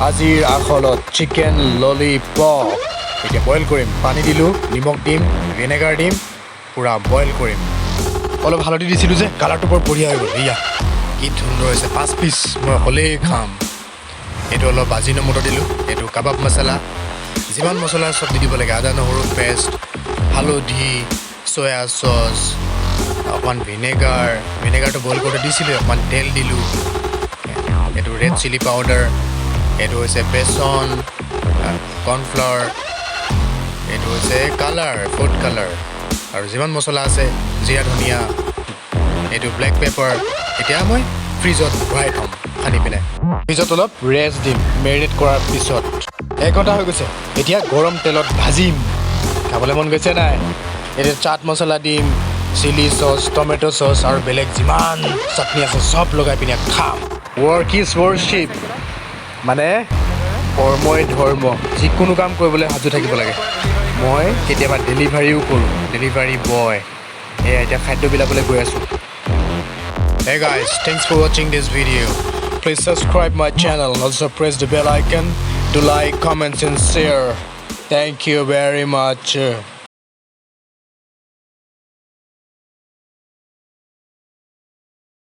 আজিৰ আখলত chicken lollipop এতিয়া boil কৰিম পানী দিলোঁ নিমখ দিম ভিনেগাৰ দিম পুৰা বইল কৰিম অলপ হালধি দিছিলোঁ যে কালাৰটো বৰ বঢ়িয়া হৈ গ'ল এয়া কি সুন্দৰ হৈছে 5 পিচ মই হ'লেই খাম এইটো অলপ আজিনোমোটো দিলোঁ এইটো কাবাব মছলা যিমান মছলা চব দি দিব লাগে আদা নহৰু পেষ্ট হালধি চয়া চচ অকণমান ভিনেগাৰটো বইল কৰোঁতে দিছিলোঁ অকণমান তেল দিলোঁ এইটো ৰেড চিলি পাউডাৰ এইটো হৈছে বেচন কৰ্ণফ্লাৱাৰ এইটো হৈছে কালাৰ ফুড কালাৰ আৰু যিমান মছলা আছে জিৰা ধনিয়া এইটো ব্লেক পেপাৰ এতিয়া মই ফ্ৰিজত ভৰাই থ'ম সানি পিনে ফ্ৰিজত অলপ ৰেষ্ট দিম মেৰিনেট কৰাৰ পিছত 1 ঘণ্টা হৈ গৈছে এতিয়া গৰম তেলত ভাজিম খাবলৈ মন গৈছে নাই এতিয়া চাট মছলা দিম চিলি চচ টমেট' চচ আৰু বেলেগ যিমান চাটনি আছে চব লগাই পিনে খাম ৱৰ্ক ইজ ৱৰশ্বিপ মানে কৰ্মই ধৰ্ম যিকোনো কাম কৰিবলৈ সাজু থাকিব লাগে মই কেতিয়াবা ডেলিভাৰীও কৰোঁ ডেলিভাৰী বয় এয়া এতিয়া খাদ্য বিলাবলৈ গৈ আছোঁ Hey guys, thanks for watching this video. Please subscribe my channel. Also press the bell icon to like, comment and share. Thank you very much.